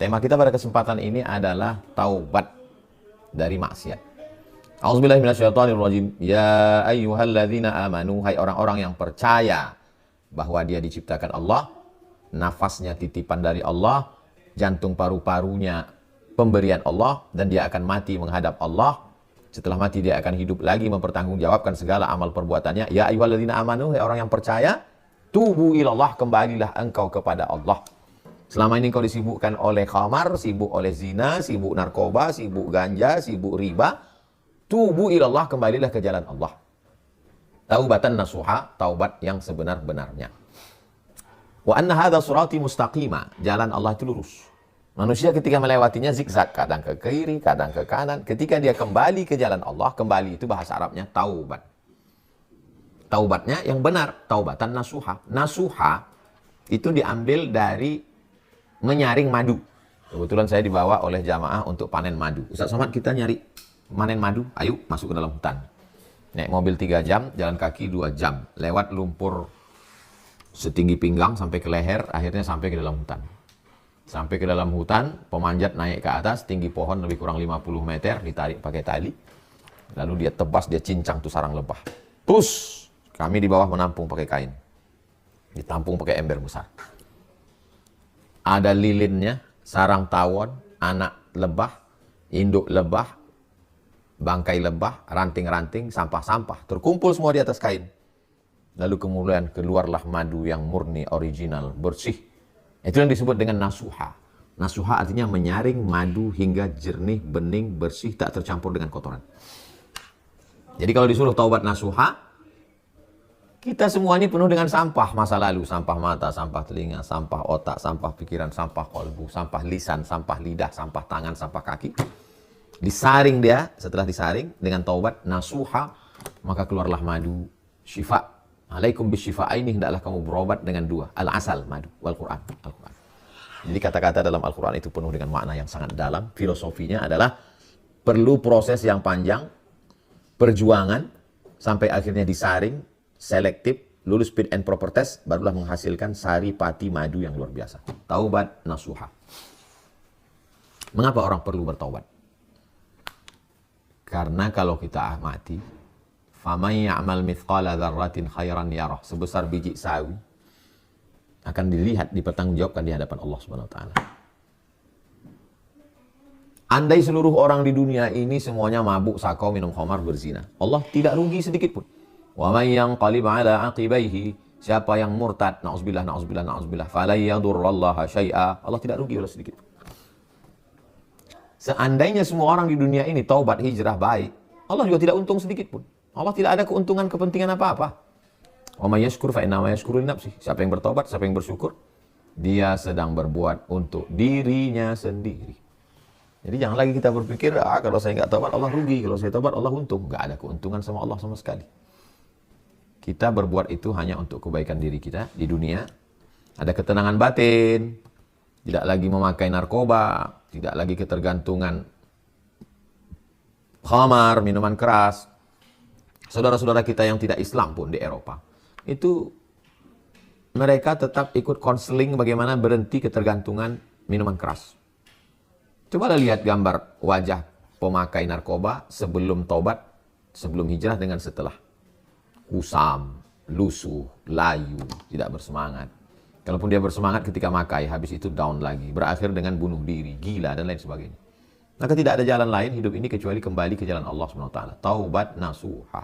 Tema kita pada kesempatan ini adalah taubat dari maksiat. A'udzubillahi minasyaitonirrajim. Ya ayyuhalladzina amanu, hai orang-orang yang percaya bahwa dia diciptakan Allah, nafasnya titipan dari Allah, jantung paru-parunya pemberian Allah, dan dia akan mati menghadap Allah. Setelah mati dia akan hidup lagi mempertanggungjawabkan segala amal perbuatannya. Ya ayyuhalladzina amanu, hai orang yang percaya, tubu ilallah, kembalilah engkau kepada Allah. Selama ini kau disibukkan oleh khamar, sibuk oleh zina, sibuk narkoba, sibuk ganja, sibuk riba. Tubu ilallah, kembalilah ke jalan Allah. Taubatan nasuha, taubat yang sebenar-benarnya. Wa anna hadha surati mustaqima, jalan Allah itu lurus. Manusia ketika melewatinya zigzag, kadang ke kiri, kadang ke kanan. Ketika dia kembali ke jalan Allah, kembali itu bahasa Arabnya taubat. Taubatnya yang benar, taubatan nasuha. Nasuha itu diambil dari menyaring madu. Kebetulan saya dibawa oleh jamaah untuk panen madu. Ustaz Somad, kita nyari panen madu, ayo masuk ke dalam hutan. Naik mobil 3 jam, jalan kaki 2 jam. Lewat lumpur setinggi pinggang sampai ke leher, akhirnya sampai ke dalam hutan. Sampai ke dalam hutan, pemanjat naik ke atas, tinggi pohon lebih kurang 50 meter, ditarik pakai tali. Lalu dia tebas, dia cincang tuh sarang lebah. Terus kami di bawah menampung pakai kain. Ditampung pakai ember besar. Ada lilinnya, sarang tawon, anak lebah, induk lebah, bangkai lebah, ranting-ranting, sampah-sampah. Terkumpul semua di atas kain. Lalu kemudian keluarlah madu yang murni, original, bersih. Itu yang disebut dengan nasuha. Nasuha artinya menyaring madu hingga jernih, bening, bersih, tak tercampur dengan kotoran. Jadi kalau disuruh taubat nasuha, kita semua ini penuh dengan sampah masa lalu. Sampah mata, sampah telinga, sampah otak, sampah pikiran, sampah kolbu, sampah lisan, sampah lidah, sampah tangan, sampah kaki. Disaring dia, setelah disaring dengan taubat nasuha, maka keluarlah madu, syifa. Alaikum bisyifa, ini hendaklah kamu berobat dengan 2. Al-asal, madu, wal-Quran. Al-Quran. Jadi kata-kata dalam Al-Quran itu penuh dengan makna yang sangat dalam. Filosofinya adalah perlu proses yang panjang, perjuangan, sampai akhirnya disaring, selektif, lulus fit and proper test, barulah menghasilkan sari pati madu yang luar biasa. Taubat nasuha. Mengapa orang perlu bertaubat? Karena kalau kita mati, faman ya'mal mithqala dzarratin khairan yarah, sebesar biji sawi akan dilihat, dipertanggungjawabkan di hadapan Allah Subhanahu wa taala. Andai seluruh orang di dunia ini semuanya mabuk, sakau, minum khamar, berzina, Allah tidak rugi sedikit pun. Wa may yanqalib ala aqibaihi, siapa yang murtad, na'udzubillah, na'udzubillah, na'udzubillah, fala yadurrallaha syai'a, Allah tidak rugi oleh sedikit. Seandainya semua orang di dunia ini taubat, hijrah, baik, Allah juga tidak untung sedikit pun. Allah tidak ada keuntungan, kepentingan apa-apa. Wa may yashkur fa inna ma yashkuru li nafsihi, siapa yang bertaubat, siapa yang bersyukur, dia sedang berbuat untuk dirinya sendiri. Jadi jangan lagi kita berpikir, kalau saya nggak taubat Allah rugi, kalau saya taubat Allah untung. Nggak ada keuntungan sama Allah sama sekali. Kita berbuat itu hanya untuk kebaikan diri kita di dunia. Ada ketenangan batin, tidak lagi memakai narkoba, tidak lagi ketergantungan khamar, minuman keras. Saudara-saudara kita yang tidak Islam pun di Eropa, itu mereka tetap ikut konseling bagaimana berhenti ketergantungan minuman keras. Coba lihat gambar wajah pemakai narkoba sebelum tobat, sebelum hijrah dengan setelah. Kusam, lusuh, layu, tidak bersemangat. Kalaupun dia bersemangat ketika makai, habis itu down lagi. Berakhir dengan bunuh diri, gila, dan lain sebagainya. Maka tidak ada jalan lain hidup ini kecuali kembali ke jalan Allah SWT. Taubat nasuha.